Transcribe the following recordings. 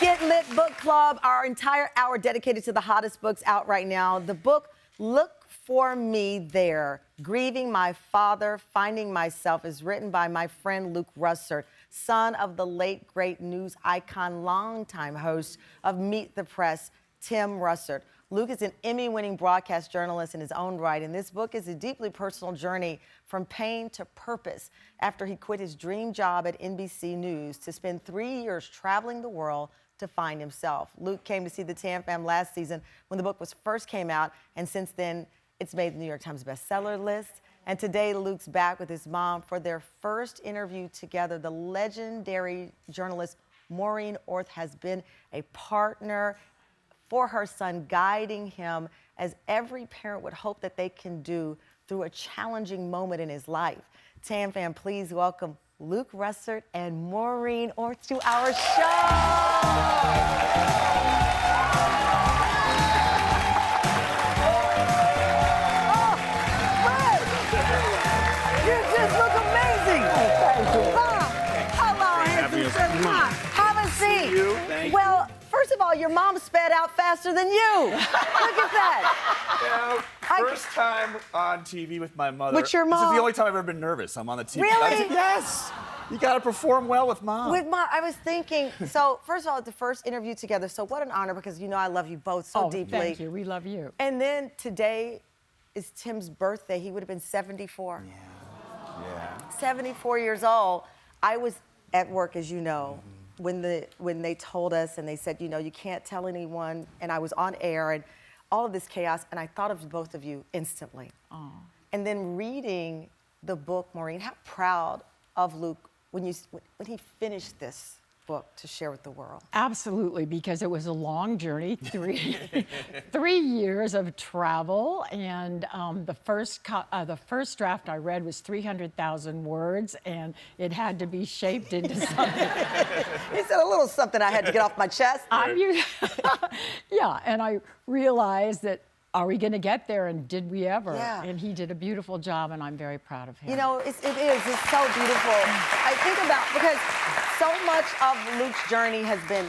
Get Lit Book Club, our entire hour dedicated to the hottest books out right now. The book, Look for Me There, Grieving My Father, Finding Myself, is written by my friend Luke Russert, son of the late, great news icon, longtime host of Meet the Press, Tim Russert. Luke is an Emmy-winning broadcast journalist in his own right, and this book is a deeply personal journey from pain to purpose after he quit his dream job at NBC News to spend 3 years traveling the world to find himself. Luke came to see the Tam fam last season when the book first came out, and since then, it's made the New York Times bestseller list. And today, Luke's back with his mom for their first interview together. The legendary journalist Maureen Orth has been a partner for her son, guiding him as every parent would hope that they can do through a challenging moment in his life. Tam fam, please welcome Luke Russert and Maureen Orth to our show. Oh, Luke, you just look amazing. Thank you. Hello, handsome. Have a seat. Thank you. Well, first of all, your mom sped out faster than you. Look at that. Yeah, first time on TV with my mother. With your This mom? is the only time I've ever been nervous. I'm on the TV. Really? Yes. You got to perform well with mom. With mom, I was thinking, so first of all, the first interview together, so what an honor, because you know I love you both so deeply. Thank you. We love you. And then today is Tim's birthday. He would have been 74. Yeah. 74 years old. I was at work, as you know, when they told us and they said, you know, you can't tell anyone, and I was on air and all of this chaos, and I thought of both of you instantly. Oh. And then reading the book, Maureen, how proud of Luke when he finished this book to share with the world. Absolutely, because it was a long journey, 3 years of travel, and the first draft I read was 300,000 words, and it had to be shaped into something. He said a little something I had to get off my chest. Yeah, and I realized that, are we going to get there, and did we ever? Yeah. And he did a beautiful job, and I'm very proud of him. You know, it is. It's so beautiful. I think about, because so much of Luke's journey has been,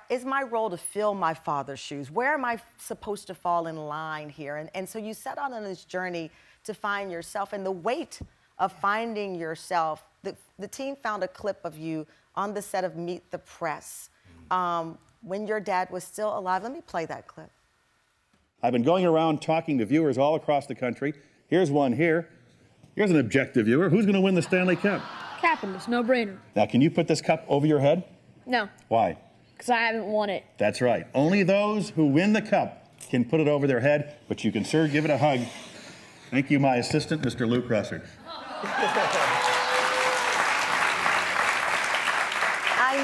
is my role to fill my father's shoes? Where am I supposed to fall in line here? And so you set out on this journey to find yourself, and the weight of finding yourself, the team found a clip of you on the set of Meet the Press when your dad was still alive. Let me play that clip. I've been going around talking to viewers all across the country. Here's one here. Here's an objective viewer. Who's going to win the Stanley Cup? Capitals, no brainer. Now, can you put this cup over your head? No, Why? because I haven't won it. That's right. Only those who win the cup can put it over their head, but you can, sir, give it a hug. Thank you, my assistant, Mr. Luke Russert. I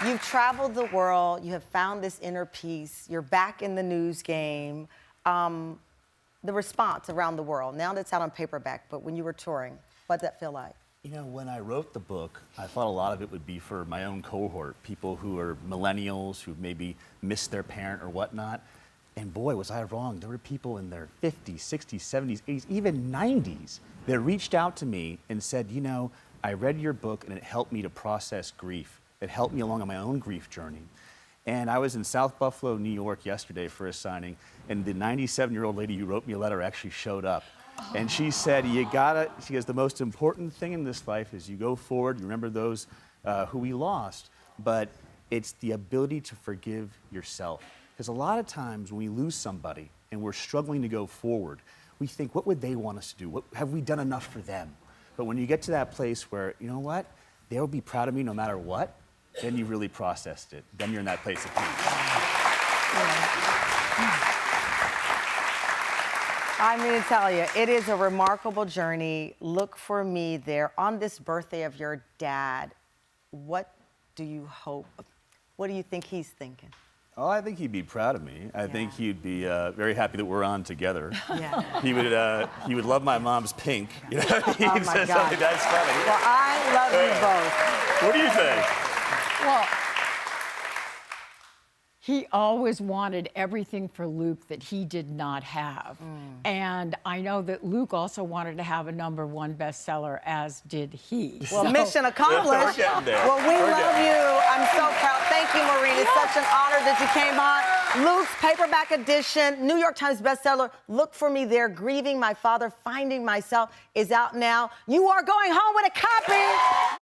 mean, you've traveled the world, you have found this inner peace, you're back in the news game. The response around the world, now that it's out on paperback, but when you were touring, what'd that feel like? You know, when I wrote the book, I thought a lot of it would be for my own cohort, people who are millennials, who maybe missed their parent or whatnot. And boy, was I wrong. There were people in their 50s, 60s, 70s, 80s, even 90s that reached out to me and said, you know, I read your book and it helped me to process grief. It helped me along on my own grief journey. And I was in South Buffalo, New York yesterday for a signing, and the 97-year-old lady who wrote me a letter actually showed up. And she said, she goes, the most important thing in this life is you go forward, you remember those who we lost, but it's the ability to forgive yourself. Because a lot of times when we lose somebody and we're struggling to go forward, we think, what would they want us to do? What, have we done enough for them? But when you get to that place where, you know what, they will be proud of me no matter what, then you really processed it. Then you're in that place of peace. I mean to tell you, it is a remarkable journey. Look for me there on this birthday of your dad. What do you hope? What do you think he's thinking? Oh, I think he'd be proud of me. I think he'd be very happy that we're on together. Yeah. He would love my mom's pink. You know, he'd Oh my say God. something that's funny. Well, I love you both. What do you think? Well, he always wanted everything for Luke that he did not have. And I know that Luke also wanted to have a #1 bestseller, as did he. Well, So- mission accomplished. We're getting there. Well, we We're love getting you. I'm so proud. Thank you, is such an honor that you came on. Luke's paperback edition, New York Times bestseller, Look for Me There, Grieving My Father, Finding Myself is out now. You are going home with a copy.